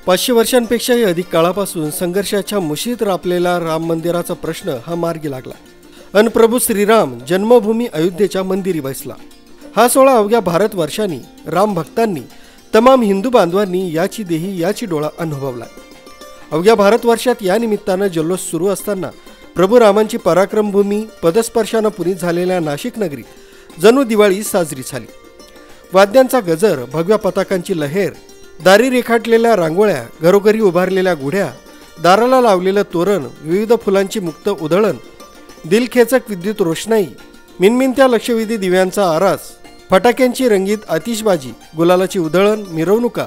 500 वर्षांपेक्षाही अधिक काळापासून संघर्षाच्या मुशीत रापलेला राम मंदिराचा प्रश्न हा मार्गी लागला अन प्रभू श्रीराम जन्मभूमी अयोध्येच्या मंदिरी बसला। हा सोहळा अवघ्या भारतवर्षांनी, राम भक्तांनी, तमाम हिंदू बांधवांनी याची देही याची डोळा अनुभवला। अवघ्या भारतवर्षात या निमित्तानं जल्लोष सुरू असताना प्रभू रामांची पराक्रमभूमी पदस्पर्शानं पुनीत झालेल्या नाशिक नगरीत जणू दिवाळी साजरी झाली। वाद्यांचा गजर, भगव्या पताकांची लहेर, दारी रेखाटलेल्या रांगोळ्या, घरोघरी उभारलेल्या गुढ्या, दाराला लावलेलं तोरण, विविध फुलांची मुक्त उधळण, दिलखेचक विद्युत रोषणाई, मिनमिनत्या लक्षवेधी दिव्यांचा आरास, फटाक्यांची रंगीत आतिषबाजी, गुलालाची उधळण, मिरवणुका,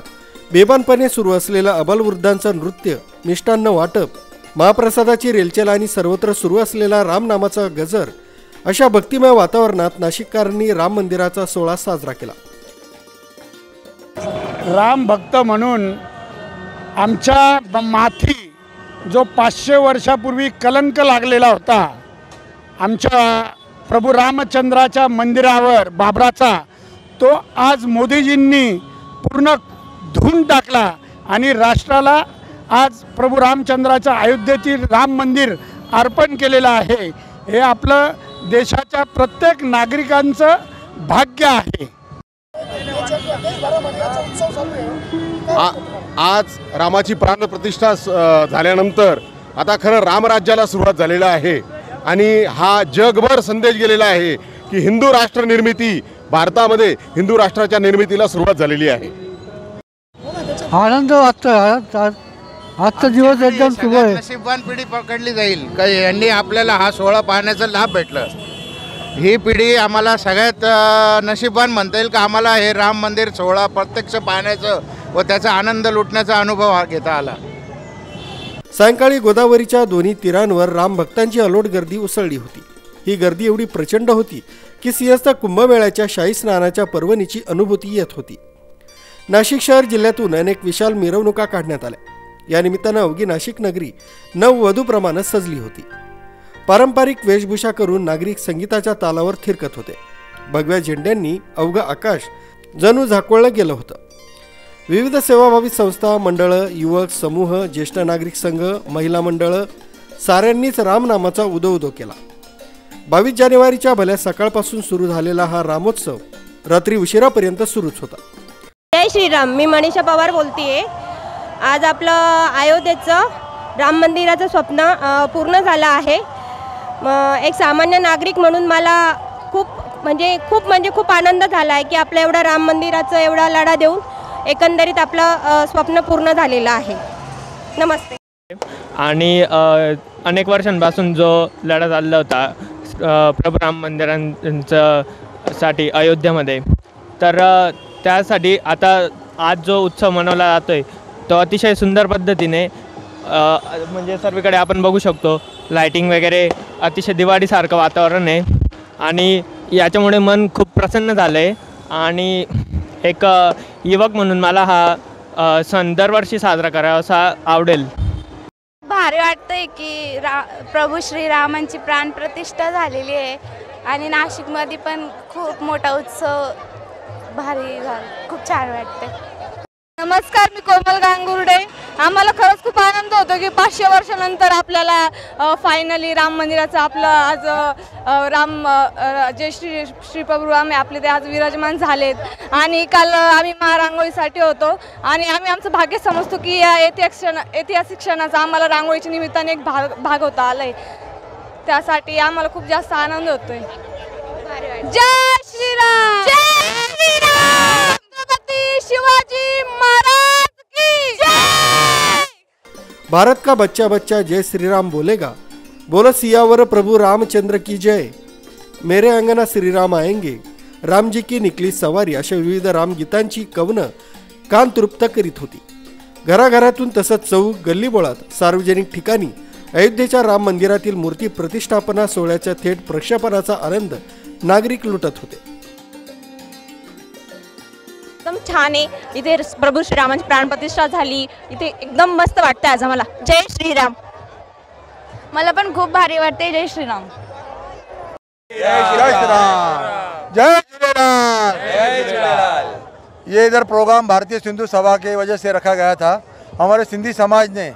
बेबानपणे सुरू असलेलं अबालवृद्धांचं नृत्य, मिष्टान्न वाटप, महाप्रसादाची रेलचेल आणि सर्वत्र सुरू असलेला रामनामाचा गजर, अशा भक्तिमय वातावरणात नाशिककरांनी राम मंदिराचा सोहळा साजरा केला। राम भक्त म्हणून आमच्या माथी जो 500 वर्षापूर्वी कलंक लागलेला होता, आमच्या प्रभू रामचंद्राच्या मंदिरावर बाबराचा, तो आज मोदीजींनी पूर्ण धुवून टाकला आणि राष्ट्राला आज प्रभू रामचंद्राच्या अयोध्येतील राम मंदिर अर्पण केलेलं आहे। हे आपलं देशाच्या प्रत्येक नागरिकांचं भाग्य आहे। आज रामाची प्राणप्रतिष्ठा झाल्यानंतर आता खरं रामराज्याला सुरुवात झालेला आहे आणि हा जगभर संदेश गेलेला आहे की हिंदू राष्ट्र निर्मिती, भारतामध्ये हिंदू राष्ट्राच्या निर्मितीला सुरुवात झालेली आहे। आनंद वाटतो। आजचा दिवस एकदम शुभ आहे। नशीबवान पिढी पकडली जाईल का यांनी आपल्याला हा सोहळा पाहण्याचा लाभ भेटला। ही पिढी आम्हाला सगळ्यात नशीबवान म्हणता येईल का आम्हाला हे राम मंदिर सोहळा प्रत्यक्ष पाहण्याचं व त्याचा आनंद लुटण्याचा अनुभव घेता आला। सायंकाळी गोदावरीच्या दोन्ही तीरांवर राम भक्तांची अलोट गर्दी उसळली होती। ही गर्दी एवढी प्रचंड होती की सिंहस्थ कुंभमेळ्याच्या शाही स्नानाच्या पर्वणीची अनुभूती येत होती। नाशिक शहर जिल्ह्यातून अनेक विशाल मिरवणुका काढण्यात आल्या। या निमित्तानं अवघी नाशिक नगरी नववधूप्रमाणे सजली होती। पारंपरिक वेशभूषा करून नागरिक संगीताच्या तालावर थिरकत होते। भगव्या झेंड्यांनी अवघं आकाश जणू झाकोळलं गेलं होतं। विविध सेवाभावी संस्था, मंडळं, युवक समूह, ज्येष्ठ नागरिक संघ, महिला मंडळं साऱ्यांनीच रामनामाचा उदो केला। 22 जानेवारीच्या भल्या सकाळपासून सुरू झालेला हा रामोत्सव रात्री उशिरापर्यंत सुरूच होता। जय श्रीराम, मी मनीषा पवार बोलतेय। आज आपलं अयोध्येचं राम मंदिराचं स्वप्न पूर्ण झालं आहे। एक सामान्य नागरिक म्हणून मला खूप आनंद झाला आहे की आपल्या एवढा राम मंदिराचं एवढा लढा देऊन एकंदरीत आपलं स्वप्न पूर्ण झालेलं आहे। नमस्ते। आणि अनेक वर्षांपासून जो लढा चालला होता प्रभू राम मंदिरांचं साठी अयोध्येमध्ये, तर त्यासाठी आता आज जो उत्सव मनवला जातोय तो अतिशय सुंदर पद्धतीने म्हणजे सर्वीकडे आपण बघू शकतो। लाइटिंग वगैरे अतिशय दिवाळीसारखं वातावरण आहे आणि याच्यामुळे मन खूप प्रसन्न झालं आहे। आणि एक युवक म्हणून मला हा सण दरवर्षी साजरा करावा असा आवडेल। भारी वाटतंय की प्रभू श्रीरामांची प्राणप्रतिष्ठा झालेली आहे आणि नाशिकमध्ये पण खूप मोठा उत्सव भारी झाला। खूप छान वाटतंय। नमस्कार, मी कोमल गांगुर्डे। आम्हाला खरंच खूप आनंद होतो की 500 वर्षानंतर आपल्याला फायनली राम मंदिराचं आपलं आज जे श्री प्रभू राम आहे आपले ते आज विराजमान झालेत। आणि काल आम्ही महारांगोळीसाठी होतो आणि आम्ही आमचं भाग्य समजतो की या ऐतिहासिक क्षणाचा आम्हाला रांगोळीच्या निमित्ताने एक भाग होता आलाय। त्यासाठी आम्हाला खूप जास्त आनंद होतोय। जय श्रीराम, जय श्रीराम, छत्रपती शिवाजी महाराज की जय। भारत का बच्चा बच्चा जय श्रीराम बोलेगा, बोलो सियावर प्रभू रामचंद्र की जय, मेरे अंगना श्रीराम आएंगे, राम जी की निकली सवारी, अशा विविध रामगीतांची कवनं कान तृप्त करीत होती। घराघरातून तसंच चौक, गल्लीबोळात, सार्वजनिक ठिकाणी अयोध्येच्या राम मंदिरातील मूर्ती प्रतिष्ठापना सोहळ्याच्या थेट प्रक्षेपणाचा आनंद नागरिक लुटत होते। एकदम छान आहे। इथे प्रभू श्रीरामांची प्राणप्रतिष्ठा झाली, इथे एकदम मस्त वाटतं आज आम्हाला। जय श्रीराम। मला पण खूप भारी वाटते। जय श्रीराम, जय श्रीराम, जय श्रीराम, जय श्रीराम। ये इधर प्रोग्राम भारतीय सिंधु सभा के वजह से रखा गया था हमारे सिंधी समाज ने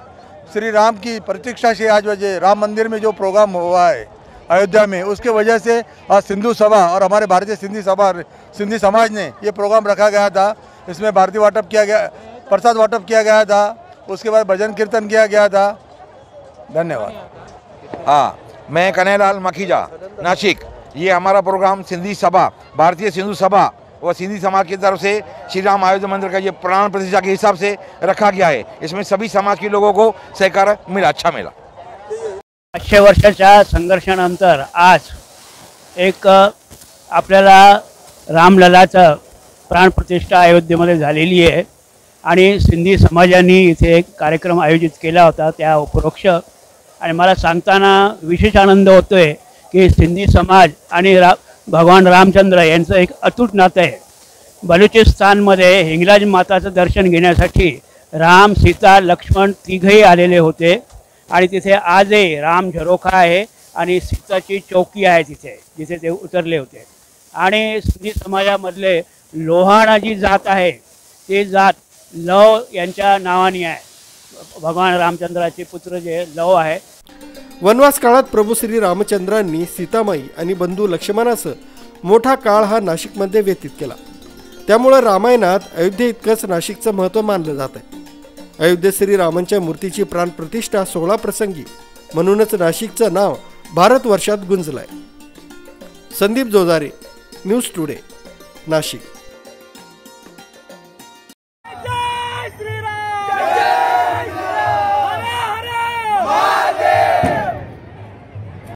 श्री राम की प्रतीक्षा से आज वजह राम मंदिर में जो प्रोग्राम हुआ है अयोध्या में, उसके वजह से आज सिंधु सभा और हमारे भारतीय सिंधी समाज ने ये प्रोग्राम रखा गया था। इसमें भारतीय वाटप किया गया, प्रसाद वाटप किया गया था, उसके बाद भजन कीर्तन किया गया था। धन्यवाद। हाँ, मैं कन्हैयालाल मखीजा, नासिक। ये हमारा प्रोग्राम सिंधी सभा, भारतीय सिंधु सभा और सिंधी समाज की तरफ से श्री राम अयोध्या मंदिर का ये प्राण प्रतिष्ठा के हिसाब से रखा गया है। इसमें सभी समाज के लोगों को सहकार मिला, अच्छा मिला। 500 वर्षाच्या संघर्षानंतर आज एक आपल्याला रामललाचं प्राणप्रतिष्ठा अयोध्येमध्ये झालेली आहे आणि सिंधी समाजाने इथे एक कार्यक्रम आयोजित केला होता त्या उपरोक्ष। आणि मला सांगताना विशेष आनंद होतोय की सिंधी समाज आणि भगवान रामचंद्र यांचं एक अतूट नातं आहे। बलुचिस्तानमध्ये हिंगलाज माताचं दर्शन घेण्यासाठी राम, सीता, लक्ष्मण तिघही आलेले होते आणि तिथे आजही राम झरोखा आहे आणि सीताची चौकी आहे तिथे, जिथे ते उतरले होते। आणि सिंधी समाजामधले लोहाणा जी जात आहे ती जात लव यांच्या नावाने आहे। भगवान रामचंद्राचे पुत्र जे लव आहे। वनवास काळात प्रभू श्री रामचंद्रांनी सीतामाई आणि बंधू लक्ष्मणासह मोठा काळ हा नाशिकमध्ये व्यतीत केला। त्यामुळे रामायणात अयोध्ये इतकंच नाशिकचं महत्त्व मानलं जात आहे। अयोध्येत श्री रामांच्या मूर्तीची प्राणप्रतिष्ठा सोहळा प्रसंगी म्हणूनच नाशिकचं नाव भारतवर्षात गुंजलंय। Sandeep Jojare, news today, Nashik.